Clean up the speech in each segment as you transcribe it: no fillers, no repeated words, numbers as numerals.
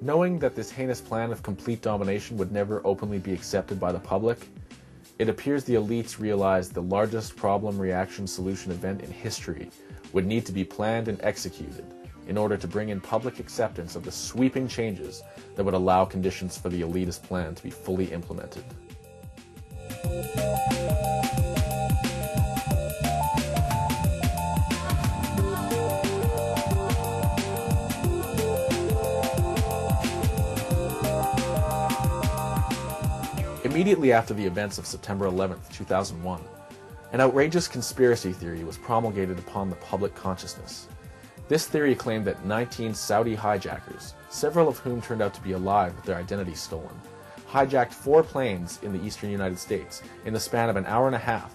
Knowing that this heinous plan of complete domination would never openly be accepted by the public, it appears the elites realized the largest problem-reaction-solution event in history would need to be planned and executed in order to bring in public acceptance of the sweeping changes that would allow conditions for the elitist plan to be fully implemented. Immediately after the events of September 11, 2001, an outrageous conspiracy theory was promulgated upon the public consciousness. This theory claimed that 19 Saudi hijackers, several of whom turned out to be alive with their identities stolen, hijacked 4 planes in the eastern United States in the span of an hour and a half,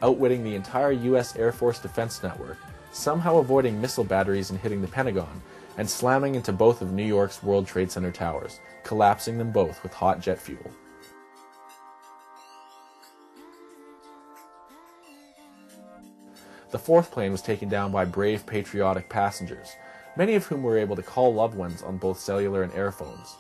outwitting the entire U.S. Air Force defense network, somehow avoiding missile batteries and hitting the Pentagon, and slamming into both of New York's World Trade Center towers, collapsing them both with hot jet fuel. The 4th plane was taken down by brave, patriotic passengers, many of whom were able to call loved ones on both cellular and air phones.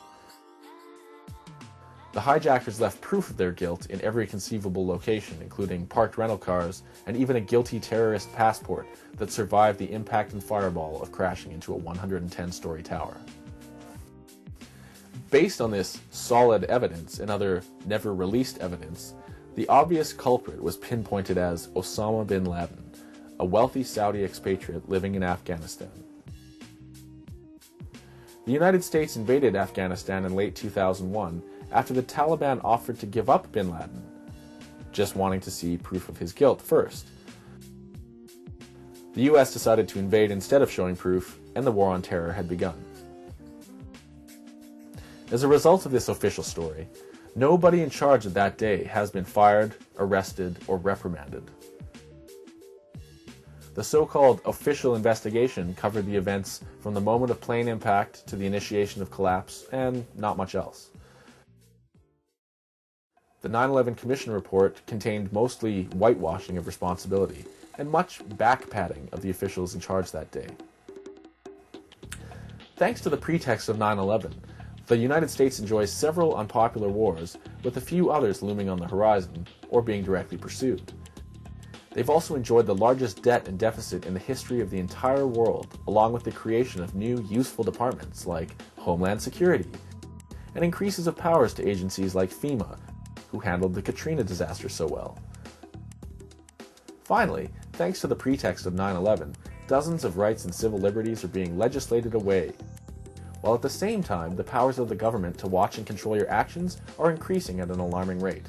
The hijackers left proof of their guilt in every conceivable location, including parked rental cars and even a guilty terrorist passport that survived the impact and fireball of crashing into a 110-story tower. Based on this solid evidence and other never-released evidence, the obvious culprit was pinpointed as Osama bin Laden, a wealthy Saudi expatriate living in Afghanistan. The United States invaded Afghanistan in late 2001 after the Taliban offered to give up bin Laden, just wanting to see proof of his guilt first. The US decided to invade instead of showing proof, and the war on terror had begun. As a result of this official story, nobody in charge of that day has been fired, arrested, or reprimanded. The so-called official investigation covered the events from the moment of plane impact to the initiation of collapse, and not much else. The 9/11 Commission report contained mostly whitewashing of responsibility, and much back-patting of the officials in charge that day. Thanks to the pretext of 9/11, the United States enjoys several unpopular wars, with a few others looming on the horizon, or being directly pursued. They've also enjoyed the largest debt and deficit in the history of the entire world, along with the creation of new, useful departments like Homeland Security, and increases of powers to agencies like FEMA, who handled the Katrina disaster so well. Finally, thanks to the pretext of 9/11, dozens of rights and civil liberties are being legislated away, while at the same time the powers of the government to watch and control your actions are increasing at an alarming rate.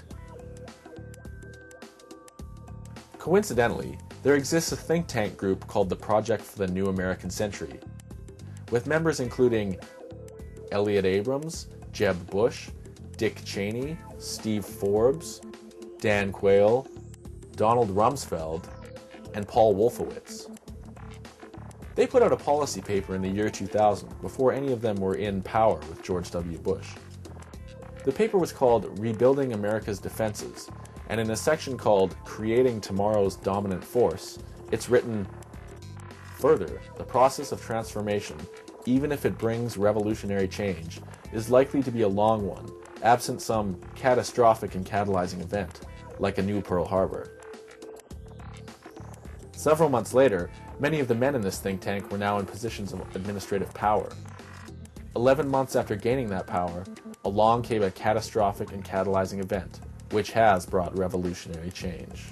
Coincidentally, there exists a think tank group called the Project for the New American Century, with members including Elliot Abrams, Jeb Bush, Dick Cheney, Steve Forbes, Dan Quayle, Donald Rumsfeld, and Paul Wolfowitz. They put out a policy paper in the year 2000, before any of them were in power with George W. Bush. The paper was called Rebuilding America's Defenses, and in a section called Creating Tomorrow's Dominant Force, it's written, "Further, the process of transformation, even if it brings revolutionary change, is likely to be a long one, absent some catastrophic and catalyzing event, like a new Pearl Harbor." Several months later, many of the men in this think tank were now in positions of administrative power. 11 months after gaining that power, along came a catastrophic and catalyzing event, which has brought revolutionary change.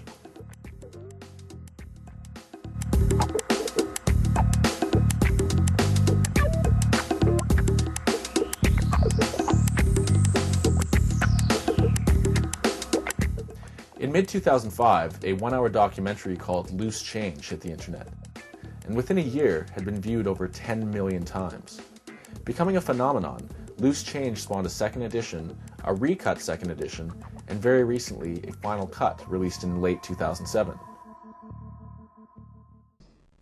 In mid-2005, a one-hour documentary called Loose Change hit the internet, and within a year had been viewed over 10 million times. Becoming a phenomenon, Loose Change spawned a second edition, a recut second edition, and very recently a final cut released in late 2007.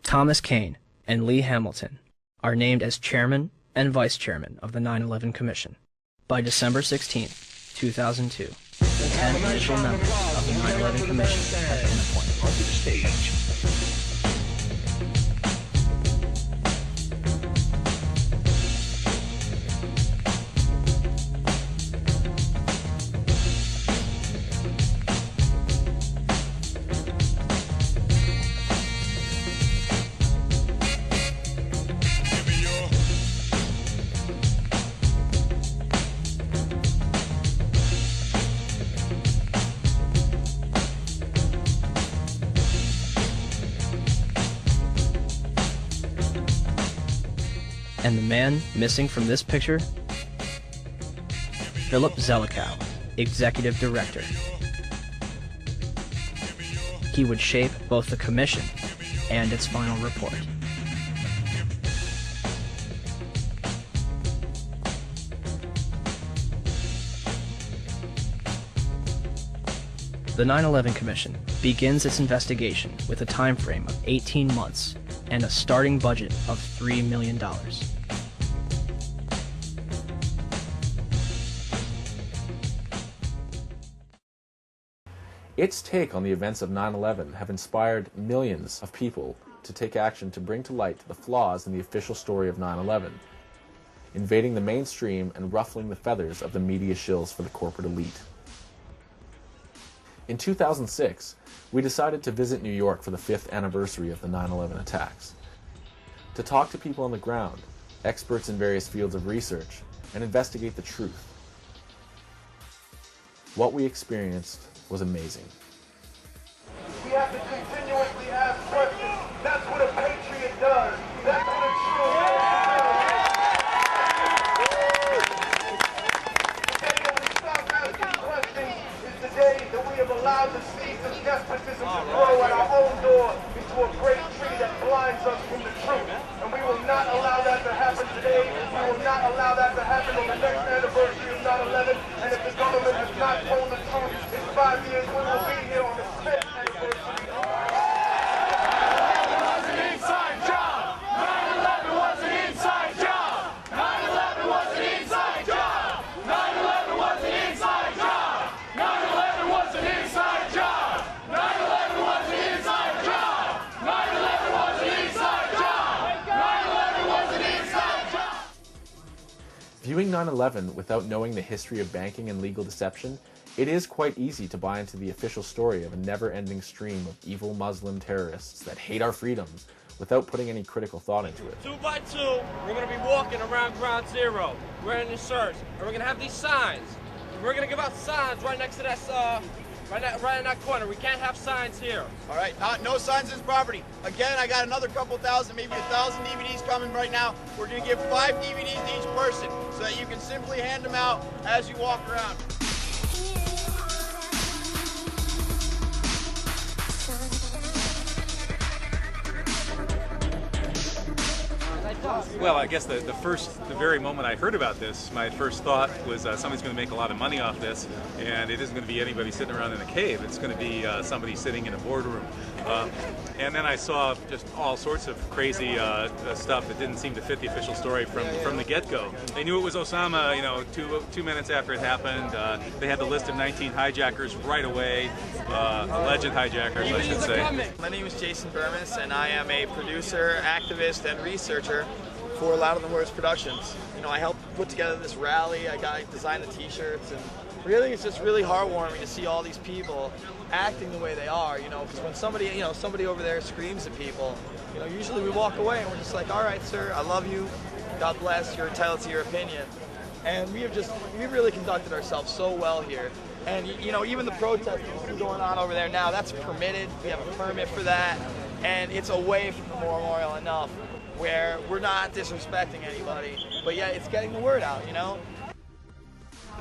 Thomas Kean and Lee Hamilton are named as chairman and vice chairman of the 9/11 Commission. By December 16, 2002, 10 official members of the 9/11 Commission have been appointed. And the man missing from this picture? Philip Zelikow, Executive Director. He would shape both the commission and its final report. The 9/11 Commission begins its investigation with a time frame of 18 months and a starting budget of $3 million. Its take on the events of 9/11 have inspired millions of people to take action to bring to light the flaws in the official story of 9/11, invading the mainstream and ruffling the feathers of the media shills for the corporate elite. In 2006, we decided to visit New York for the 5th anniversary of the 9/11 attacks, to talk to people on the ground, experts in various fields of research, and investigate the truth. What we experienced was amazing. We have to continuously ask questions. That's what a patriot does. That's what a true The day that we stop asking questions is the day that we have allowed the seeds of despotism to grow at our own door into a great tree that blinds us from the truth. And we will not allow that to happen today. We will not allow that to happen on the next anniversary of 9/11. And if the government has not told the truth in 5 years, we will be here on the 5th anniversary. 9/11 was an inside job. 9/11 was an inside job. 9/11 was an inside job. 9/11 was an inside job. 9/11 was an inside job. 9/11 was an inside job. 9/11 was an inside job. 9/11 was an inside job. Viewing 9/11 without knowing the history of banking and legal deception, it is quite easy to buy into the official story of a never-ending stream of evil Muslim terrorists that hate our freedoms without putting any critical thought into it. 2 by 2, we're going to be walking around Ground Zero, wearing the shirts, and we're going to have these signs. We're going to give out signs right next to that, right in that corner. We can't have signs here. All right, no signs in this property. Again, I got another couple thousand, maybe 1,000 DVDs coming right now. We're going to give 5 DVDs to each person so that you can simply hand them out as you walk around. Well, I guess the very moment I heard about this, my first thought was somebody's going to make a lot of money off this, and it isn't going to be anybody sitting around in a cave. It's going to be somebody sitting in a boardroom. And then I saw just all sorts of crazy stuff that didn't seem to fit the official story from the get-go. They knew it was Osama, 2 minutes after it happened. They had the list of 19 hijackers right away, alleged hijackers, I should say. My name is Jason Burmis, and I am a producer, activist, and researcher for Loud on the Horse Productions. I helped put together this rally. I designed the t-shirts, and really it's just really heartwarming to see all these people acting the way they are, because when somebody over there screams at people, usually we walk away and we're just like, all right, sir, I love you, God bless, you're entitled to your opinion. And we've really conducted ourselves so well here. And even the protest going on over there now, that's permitted. We have a permit for that, and it's away from the memorial enough where we're not disrespecting anybody, but yeah, it's getting the word out, The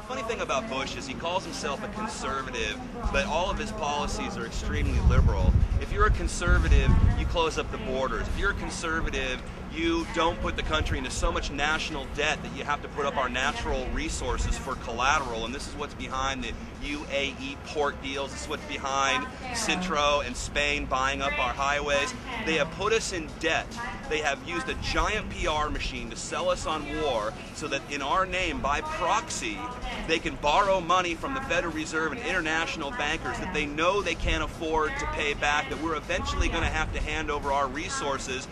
funny thing about Bush is he calls himself a conservative, but all of his policies are extremely liberal. If you're a conservative, you close up the borders. If you're a conservative, you don't put the country into so much national debt that you have to put up our natural resources for collateral, and this is what's behind the UAE port deals. This is what's behind Centro and Spain buying up our highways. They have put us in debt. They have used a giant PR machine to sell us on war so that in our name, by proxy, they can borrow money from the Federal Reserve and international bankers that they know they can't afford to pay back, that we're eventually going to have to hand over our resources